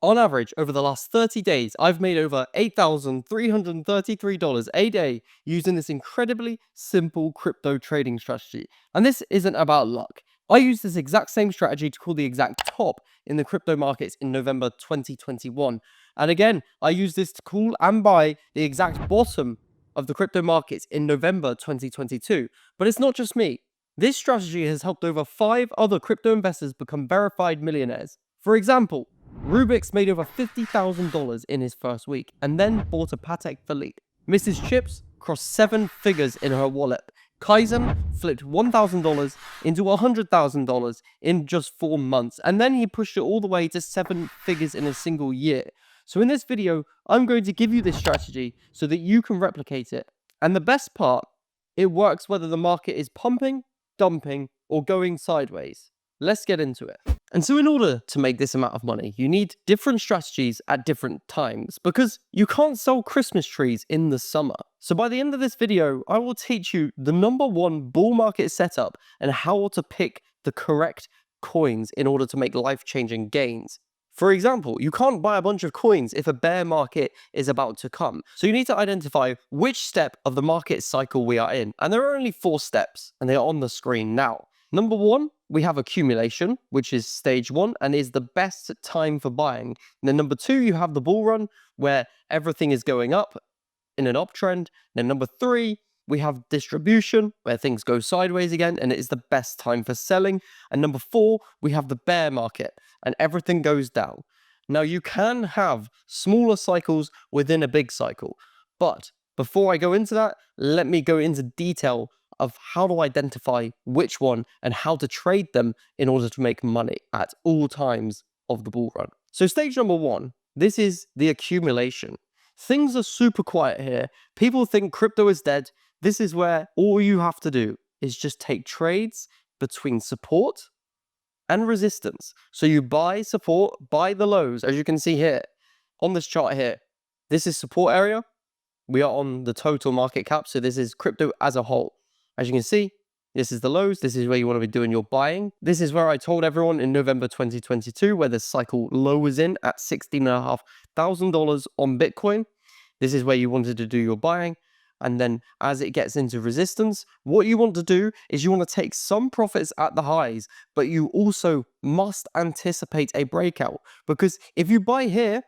On average, over the last 30 days, I've made over $8,333 a day using this incredibly simple crypto trading strategy. And this isn't about luck. I used this exact same strategy to call the exact top in the crypto markets in November 2021. And again, I used this to call and buy the exact bottom of the crypto markets in November 2022. But it's not just me. This strategy has helped over 5 other crypto investors become verified millionaires. For example, Rubix made over $50,000 in his first week and then bought a Patek Philippe. Mrs. Chips crossed 7 figures in her wallet. Kaizen flipped $1,000 into $100,000 in just 4 months, and then he pushed it all the way to 7 figures in a single year. So in this video, I'm going to give you this strategy so that you can replicate it. And the best part, it works whether the market is pumping, dumping, or going sideways. Let's get into it. And so in order to make this amount of money, you need different strategies at different times because you can't sell Christmas trees in the summer. So by the end of this video, I will teach you the #1 bull market setup and how to pick the correct coins in order to make life-changing gains. For example, you can't buy a bunch of coins if a bear market is about to come. So you need to identify which step of the market cycle we are in. And there are only 4 steps, and they are on the screen now. #1, we have accumulation, which is stage 1 and is the best time for buying. And then #2, you have the bull run, where everything is going up in an uptrend. Then #3, we have distribution, where things go sideways again, and it is the best time for selling. And #4, we have the bear market, and everything goes down. Now, you can have smaller cycles within a big cycle, but before I go into that, let me go into detail of how to identify which one and how to trade them in order to make money at all times of the bull run. So stage #1, this is the accumulation. Things are super quiet here. People think crypto is dead. This is where all you have to do is just take trades between support and resistance. So you buy support, buy the lows, as you can see here on this chart here. This is support area. We are on the total market cap, so this is crypto as a whole. As you can see, this is the lows. This is where you want to be doing your buying. This is where I told everyone in November 2022, where the cycle low was in at $16,500 on Bitcoin. This is where you wanted to do your buying. And then as it gets into resistance, what you want to do is you want to take some profits at the highs, but you also must anticipate a breakout. Because if you buy here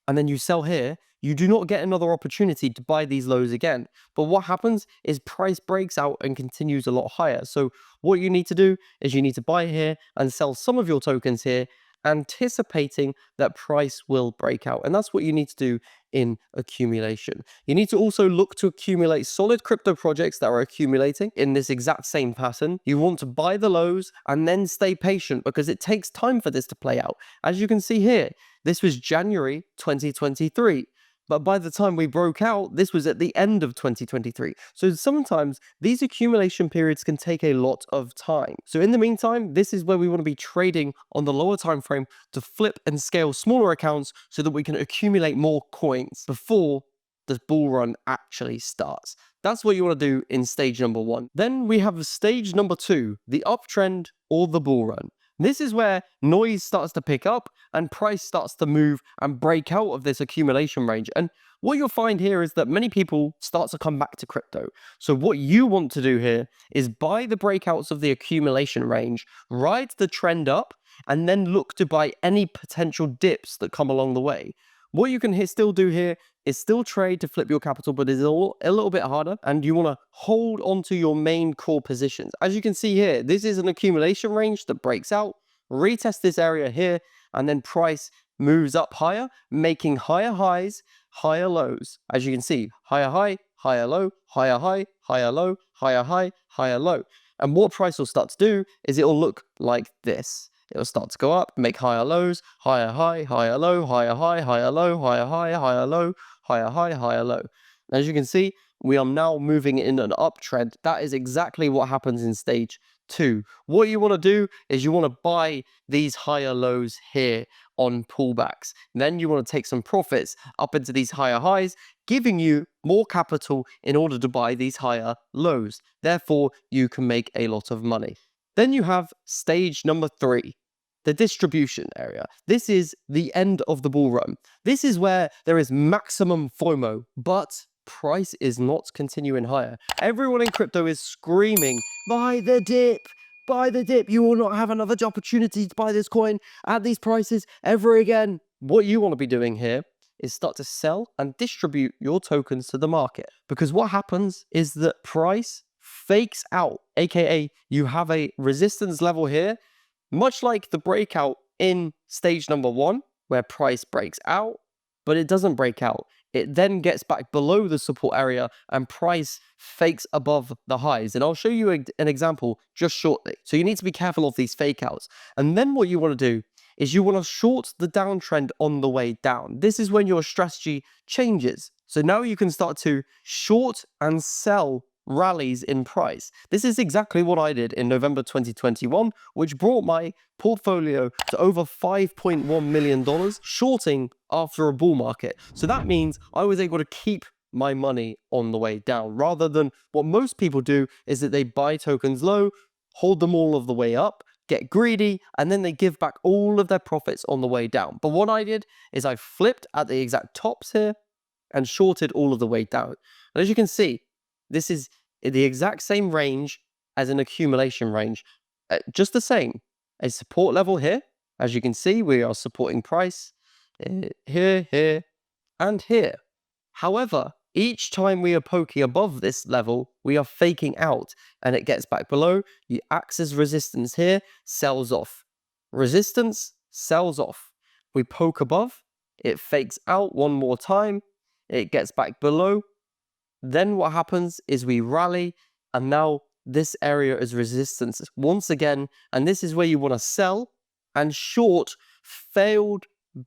and then you sell here, you do not get another opportunity to buy these lows again. But what happens is price breaks out and continues a lot higher. So what you need to do is you need to buy here and sell some of your tokens here, anticipating that price will break out. And that's what you need to do in accumulation. You need to also look to accumulate solid crypto projects that are accumulating in this exact same pattern. You want to buy the lows and then stay patient because it takes time for this to play out. As you can see here, this was January 2023. But by the time we broke out, this was at the end of 2023. So sometimes these accumulation periods can take a lot of time. So in the meantime, this is where we want to be trading on the lower time frame to flip and scale smaller accounts so that we can accumulate more coins before the bull run actually starts. That's what you want to do in stage #1. Then we have stage #2, the uptrend or the bull run. This is where noise starts to pick up and price starts to move and break out of this accumulation range. And what you'll find here is that many people start to come back to crypto. So what you want to do here is buy the breakouts of the accumulation range, ride the trend up, and then look to buy any potential dips that come along the way. What you can still do here is still trade to flip your capital, but it's a little bit harder, and you want to hold onto your main core positions. As you can see here, this is an accumulation range that breaks out, retest this area here, and then price moves up higher, making higher highs, higher lows. As you can see, higher high, higher low, higher high, higher low, higher high, higher low. And what price will start to do is it will look like this. It'll start to go up, make higher lows, higher high, higher low, higher high, higher low, higher high, higher low, higher high, higher low. As you can see, we are now moving in an uptrend. That is exactly what happens in stage 2. What you want to do is you want to buy these higher lows here on pullbacks. Then you want to take some profits up into these higher highs, giving you more capital in order to buy these higher lows. Therefore, you can make a lot of money. Then you have stage #3. the distribution area. This is the end of the bull run. This is where there is maximum FOMO, but price is not continuing higher. Everyone in crypto is screaming, buy the dip, buy the dip. You will not have another opportunity to buy this coin at these prices ever again. What you want to be doing here is start to sell and distribute your tokens to the market. Because what happens is that price fakes out, aka you have a resistance level here, much like the breakout in stage number 1, where price breaks out, but it doesn't break out. It then gets back below the support area and price fakes above the highs. And I'll show you an example just shortly. So you need to be careful of these fake outs. And then what you want to do is you want to short the downtrend on the way down. This is when your strategy changes. So now you can start to short and sell rallies in price. This is exactly what I did in November 2021, which brought my portfolio to over $5.1 million shorting after a bull market. So that means I was able to keep my money on the way down, rather than what most people do is that they buy tokens low, hold them all of the way up, get greedy, and then they give back all of their profits on the way down. But what I did is I flipped at the exact tops here and shorted all of the way down. And as you can see, this is the exact same range as an accumulation range. Just the same. A support level here. As you can see, we are supporting price here, here, and here. However, each time we are poking above this level, we are faking out and it gets back below. It acts as resistance here, sells off. Resistance, sells off. We poke above, it fakes out one more time, it gets back below. Then what happens is we rally, and now this area is resistance once again, and this is where you want to sell and short failed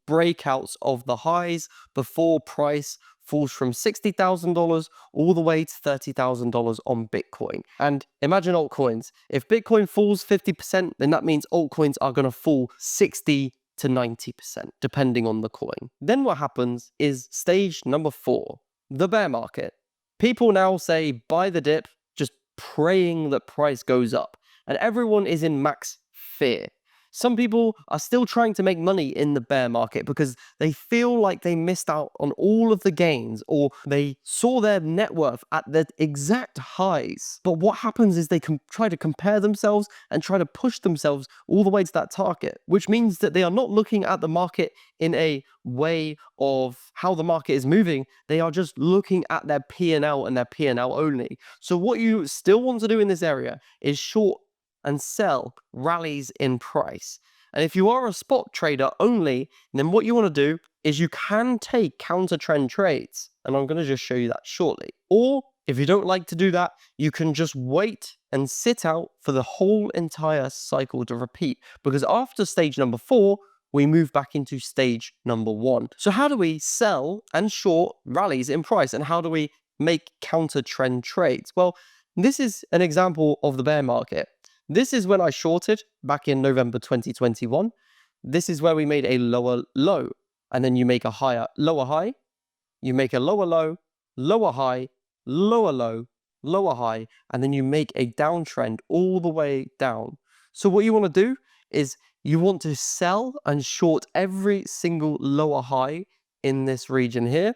breakouts of the highs before price falls from $60,000 all the way to $30,000 on Bitcoin. And imagine altcoins. If Bitcoin falls 50%, then that means altcoins are going to fall 60 to 90%, depending on the coin. Then what happens is stage number 4, the bear market. People now say buy the dip, just praying that price goes up. And everyone is in max fear. Some people are still trying to make money in the bear market because they feel like they missed out on all of the gains, or they saw their net worth at the exact highs. But what happens is they try to compare themselves and try to push themselves all the way to that target, which means that they are not looking at the market in a way of how the market is moving. They are just looking at their P&L and their P&L only. So what you still want to do in this area is short and sell rallies in price. And if you are a spot trader only, then what you want to do is you can take counter trend trades. And I'm going to just show you that shortly. Or if you don't like to do that, you can just wait and sit out for the whole entire cycle to repeat. Because after stage number 4, we move back into stage number 1. So how do we sell and short rallies in price? And how do we make counter trend trades? Well, this is an example of the bear market. This is when I shorted back in November 2021. This is where we made a lower low, and then you make a lower high, you make a lower low, lower high, lower low, lower high, and then you make a downtrend all the way down. So what you want to do is you want to sell and short every single lower high in this region here.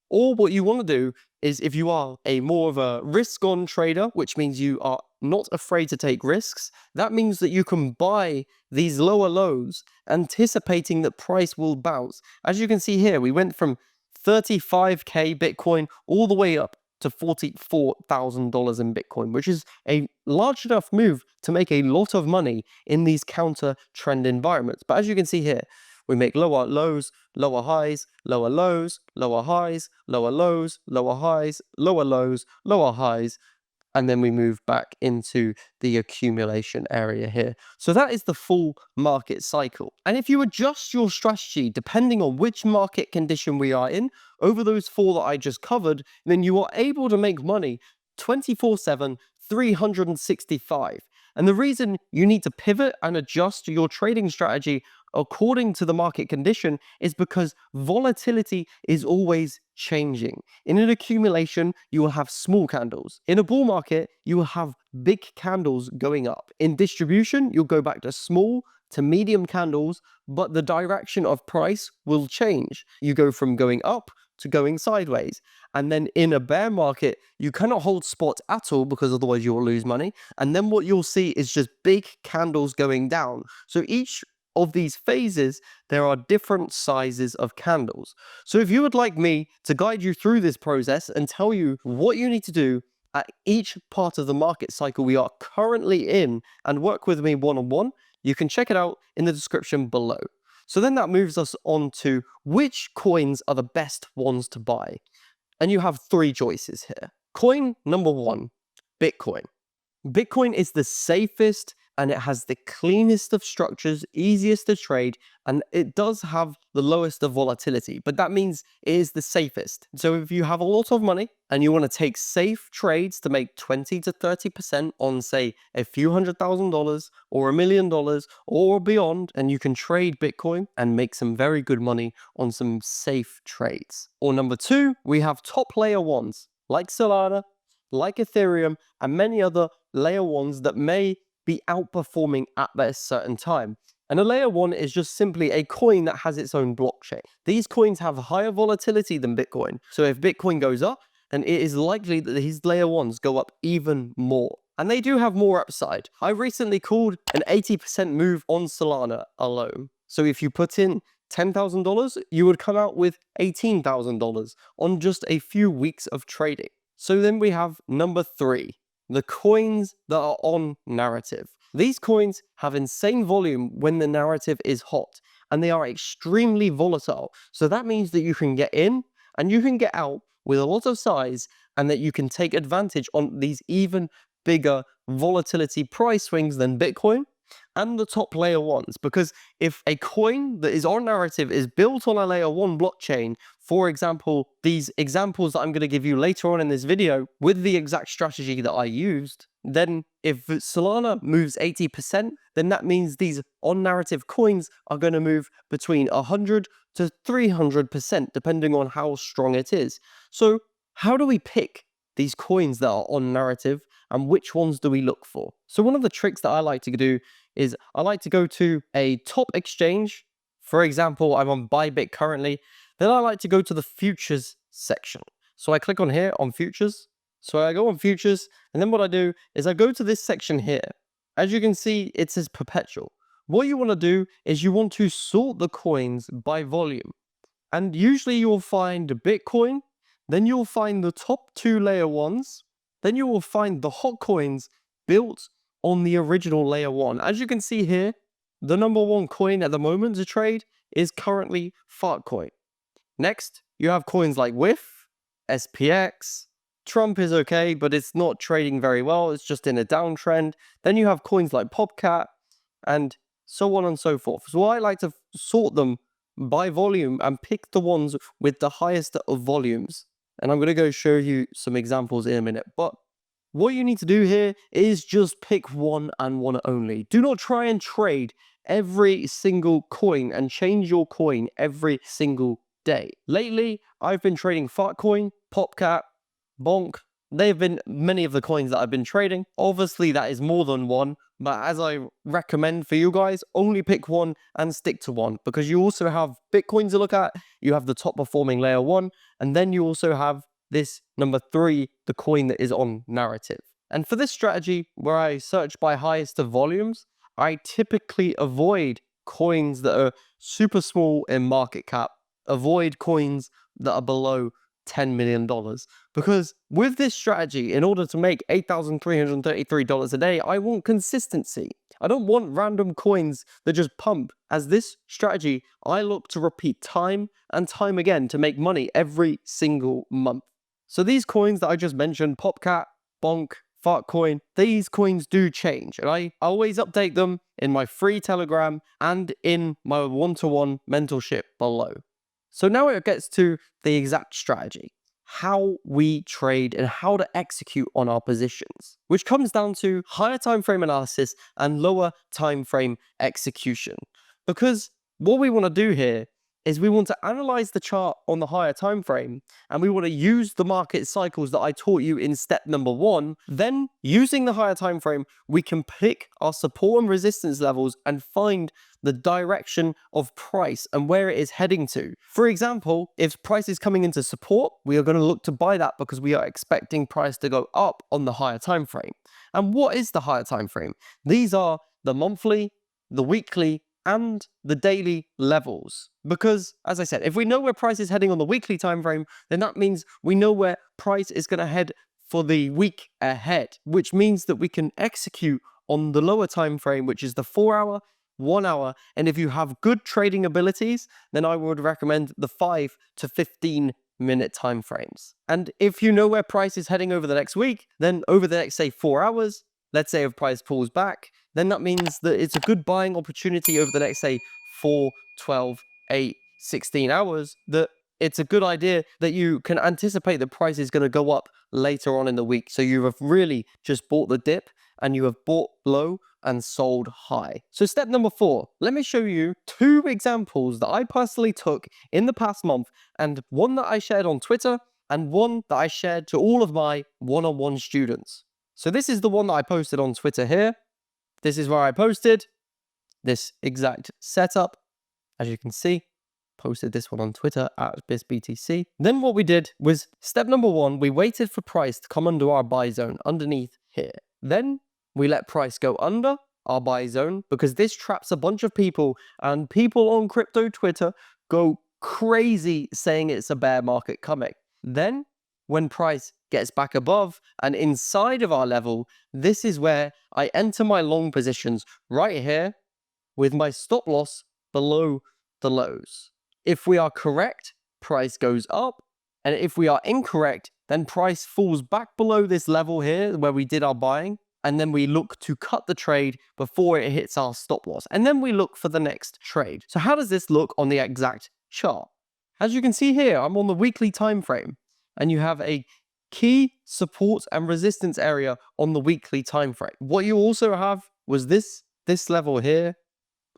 Or what you want to do is, if you are more of a risk-on trader, which means you are not afraid to take risks, that means that you can buy these lower lows, anticipating that price will bounce. As you can see here, we went from 35K Bitcoin all the way up to $44,000 in Bitcoin, which is a large enough move to make a lot of money in these counter trend environments. But as you can see here, we make lower lows, lower highs, lower lows, lower highs, lower lows, lower highs, lower lows, lower highs, and then we move back into the accumulation area here. So that is the full market cycle. And if you adjust your strategy depending on which market condition we are in, over those 4 that I just covered, then you are able to make money 24/7, 365. And the reason you need to pivot and adjust your trading strategy according to the market condition is because volatility is always changing. In an accumulation, you will have small candles. In a bull market, you will have big candles going up. In distribution, you'll go back to small, to medium candles, but the direction of price will change. You go from going up to going sideways. And then in a bear market, you cannot hold spot at all because otherwise you will lose money. And then what you'll see is just big candles going down. So each of these phases, there are different sizes of candles. So if you would like me to guide you through this process and tell you what you need to do at each part of the market cycle we are currently in and work with me one-on-one, you can check it out in the description below. So then that moves us on to which coins are the best ones to buy. And you have three choices here. Coin number one, Bitcoin. Bitcoin is the safest and it has the cleanest of structures, easiest to trade, and it does have the lowest of volatility, but that means it is the safest. So if you have a lot of money and you want to take safe trades to make 20 to 30% on, say, a few $100,000 or $1 million or beyond, and you can trade Bitcoin and make some very good money on some safe trades. Or number two, we have top layer ones like Solana, like Ethereum, and many other layer ones that may be outperforming at a certain time. And a layer one is just simply a coin that has its own blockchain. These coins have higher volatility than Bitcoin. So if Bitcoin goes up, then it is likely that these layer ones go up even more. And they do have more upside. I recently called an 80% move on Solana alone. So if you put in $10,000, you would come out with $18,000 on just a few weeks of trading. So then we have number three, the coins that are on narrative. These coins have insane volume when the narrative is hot, and they are extremely volatile. So that means that you can get in and you can get out with a lot of size, and that you can take advantage on these even bigger volatility price swings than Bitcoin and the top layer ones. Because if a coin that is on narrative is built on a layer one blockchain, for example, these examples that I'm going to give you later on in this video with the exact strategy that I used, then if Solana moves 80%, then that means these on narrative coins are going to move between 100 to 300% depending on how strong it is. So how do we pick these coins that are on narrative and which ones do we look for? So one of the tricks that I like to do is I like to go to a top exchange. For example, I'm on Bybit currently. Then I like to go to the futures section. So I click on here on futures. So I go on futures, and then what I do is I go to this section here. As you can see, it says perpetual. What you want to do is you want to sort the coins by volume. And usually you'll find Bitcoin, then you'll find the top two layer ones, then you will find the hot coins built on the original layer one. As you can see here, the number one coin at the moment to trade is currently Fartcoin. Next, you have coins like WIF, SPX, Trump is okay, but it's not trading very well. It's just in a downtrend. Then you have coins like Popcat and so on and so forth. So I like to sort them by volume and pick the ones with the highest of volumes. And I'm going to go show you some examples in a minute. But what you need to do here is just pick one and one only. Do not try and trade every single coin and change your coin every single day. Lately, I've been trading Fartcoin, Popcat, Bonk. They've been many of the coins that I've been trading. Obviously, that is more than one, but as I recommend for you guys, only pick one and stick to one, because you also have Bitcoin to look at, you have the top performing layer one, and then you also have this number three, the coin that is on narrative. And for this strategy, where I search by highest of volumes, I typically avoid coins that are super small in market cap, avoid coins that are below $10 million. Because with this strategy, in order to make $8,333 a day, I want consistency. I don't want random coins that just pump. As this strategy, I look to repeat time and time again to make money every single month. So these coins that I just mentioned, Popcat, Bonk, Fartcoin, these coins do change, and I always update them in my free Telegram and in my one-to-one mentorship below. So now it gets to the exact strategy, how we trade and how to execute on our positions, which comes down to higher time frame analysis and lower time frame execution. Because what we want to do here is we want to analyze the chart on the higher time frame, and we want to use the market cycles that I taught you in step number 1. Then, using the higher time frame, we can pick our support and resistance levels and find the direction of price and where it is heading to. For example, if price is coming into support, we are going to look to buy that because we are expecting price to go up on the higher time frame. And what is the higher time frame? These are the monthly, the weekly, and the daily levels. Because, as I said, if we know where price is heading on the weekly time frame, then that means we know where price is going to head for the week ahead, which means that we can execute on the lower time frame, which is the 4-hour, 1 hour, and if you have good trading abilities, then I would recommend the 5 to 15-minute time frames. And if you know where price is heading over the next week, then over the next, say, 4 hours, let's say if price pulls back, then that means that it's a good buying opportunity over the next, say, 4, 12, 8, 16 hours, that it's a good idea that you can anticipate the price is going to go up later on in the week. So you have really just bought the dip and you have bought low and sold high. So step number 4, let me show you 2 examples that I personally took in the past month, and one that I shared on Twitter and one that I shared to all of my one-on-one students. So this is the one that I posted on Twitter here. This is where I posted this exact setup. As you can see, posted this one on Twitter at BizBTC. Then what we did was step number 1, we waited for price to come under our buy zone underneath here. Then we let price go under our buy zone because this traps a bunch of people, and people on crypto Twitter go crazy saying it's a bear market coming. Then when price gets back above and inside of our level, this is where I enter my long positions right here with my stop loss below the lows. If we are correct, price goes up, and if we are incorrect, then price falls back below this level here where we did our buying, and then we look to cut the trade before it hits our stop loss, and then we look for the next trade. So how does this look on the exact chart? As you can see here, I'm on the weekly time frame, and you have a key support and resistance area on the weekly time frame. What you also have was this level here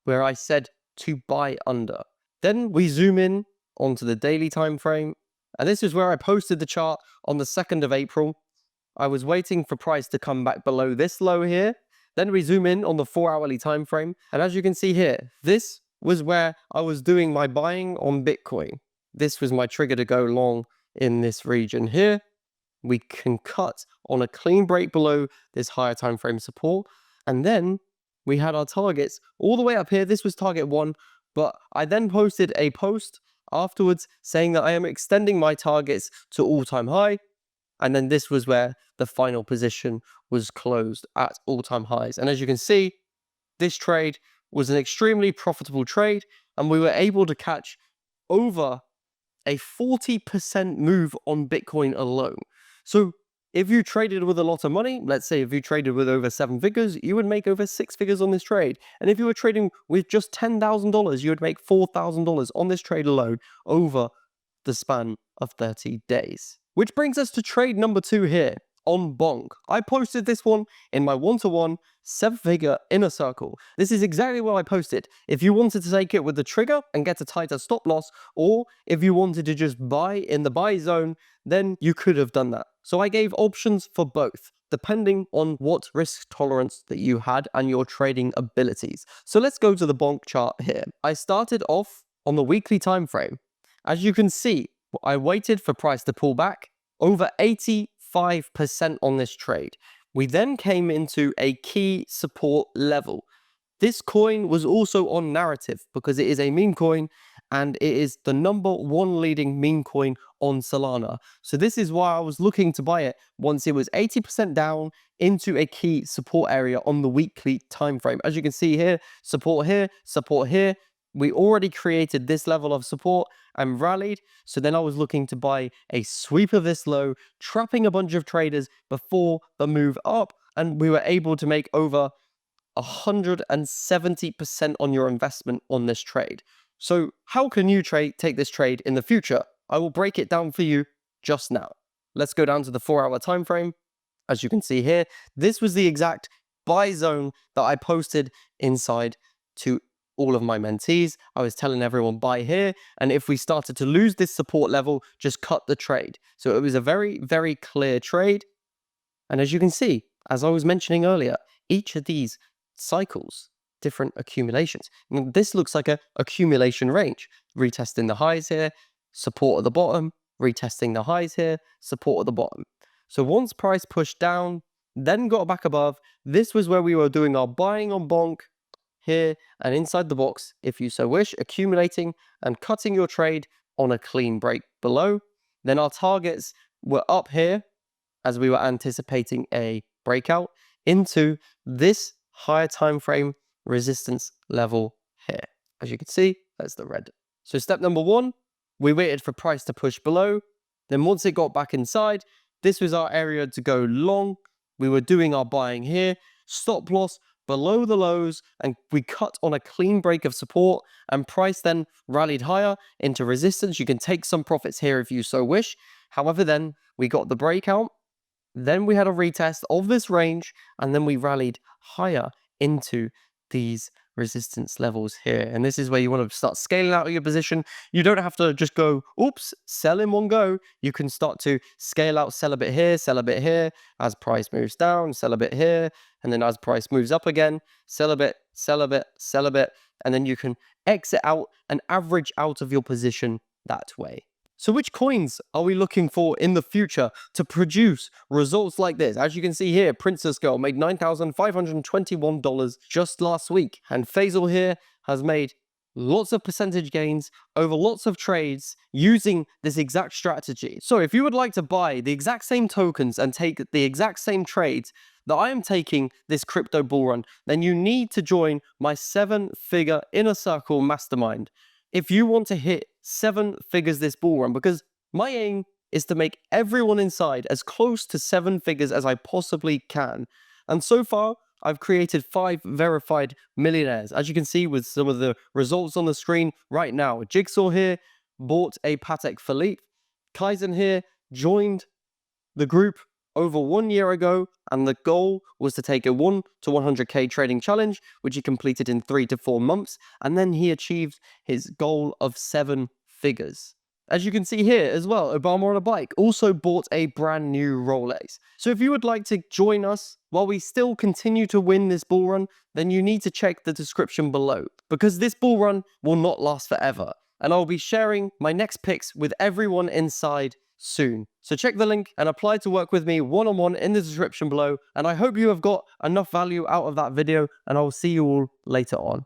where I said to buy under. Then we zoom in onto the daily time frame, and this is where I posted the chart on the 2nd of April. I was waiting for price to come back below this low here. Then we zoom in on the 4-hourly time frame, and as you can see here, this was where I was doing my buying on Bitcoin. This was my trigger to go long in this region here. We can cut on a clean break below this higher time frame support, and then we had our targets all the way up here. This was target 1, but I then posted a post afterwards saying that I am extending my targets to all-time high, and then this was where the final position was closed at all-time highs. And as you can see, this trade was an extremely profitable trade, and we were able to catch over a 40% move on Bitcoin alone. So if you traded with a lot of money, let's say if you traded with over 7 figures, you would make over 6 figures on this trade. And if you were trading with just $10,000, you would make $4,000 on this trade alone over the span of 30 days. Which brings us to trade number 2 here on Bonk. I posted this one in my one-to-one 7-figure inner circle. This is exactly what I posted. If you wanted to take it with the trigger and get a tighter stop loss, or if you wanted to just buy in the buy zone, then you could have done that. So I gave options for both, depending on what risk tolerance that you had and your trading abilities. So let's go to the Bonk chart here. I started off on the weekly time frame. As you can see, I waited for price to pull back over 85% on this trade. We then came into a key support level. This coin was also on narrative because it is a meme coin and it is the #1 leading meme coin on Solana. So this is why I was looking to buy it once it was 80% down into a key support area on the weekly time frame. As you can see here, support here, support here. We already created this level of support and rallied. So then I was looking to buy a sweep of this low, trapping a bunch of traders before the move up. And we were able to make over 170% on your investment on this trade. So how can you take this trade in the future? I will break it down for you just now. Let's go down to the 4-hour time frame. As you can see here, this was the exact buy zone that I posted inside to all of my mentees. I was telling everyone buy here, and if we started to lose this support level, just cut the trade. So it was a very, very clear trade. And as you can see, as I was mentioning earlier, each of these cycles, different accumulations. And this looks like a accumulation range, retesting the highs here, support at the bottom, retesting the highs here, support at the bottom. So once price pushed down, then got back above, this was where we were doing our buying on bonk here and inside the box, if you so wish, accumulating and cutting your trade on a clean break below. Then our targets were up here as we were anticipating a breakout into this higher time frame resistance level here. As you can see, that's the red. So step number one, we waited for price to push below. Then once it got back inside, this was our area to go long. We were doing our buying here, stop loss below the lows, and we cut on a clean break of support, and price then rallied higher into resistance. You can take some profits here if you so wish. However, then we got the breakout. Then we had a retest of this range, and then we rallied higher into these resistance levels here. And this is where you want to start scaling out your position. You don't have to just go, oops, sell in one go. You can start to scale out, sell a bit here, sell a bit here. As price moves down, sell a bit here. And then as price moves up again, sell a bit, sell a bit, sell a bit. And then you can exit out and average out of your position that way. So which coins are we looking for in the future to produce results like this? As you can see here, Princess Girl made $9,521 just last week. And Faisal here has made lots of percentage gains over lots of trades using this exact strategy. So if you would like to buy the exact same tokens and take the exact same trades that I am taking this crypto bull run, then you need to join my 7-figure inner circle mastermind. If you want to hit 7 figures this bull run, because my aim is to make everyone inside as close to 7 figures as I possibly can. And so far, I've created 5 verified millionaires. As you can see with some of the results on the screen right now. Jigsaw here bought a Patek Philippe. Kaizen here joined the group over 1 year ago, and the goal was to take a 1 to 100k trading challenge, which he completed in 3 to 4 months, and then he achieved his goal of 7 figures. As you can see here as well, Obama on a bike also bought a brand new Rolex. So if you would like to join us while we still continue to win this bull run, then you need to check the description below, because this bull run will not last forever, and I'll be sharing my next picks with everyone inside soon. So check the link and apply to work with me one-on-one in the description below, and I hope you have got enough value out of that video, and I will see you all later on.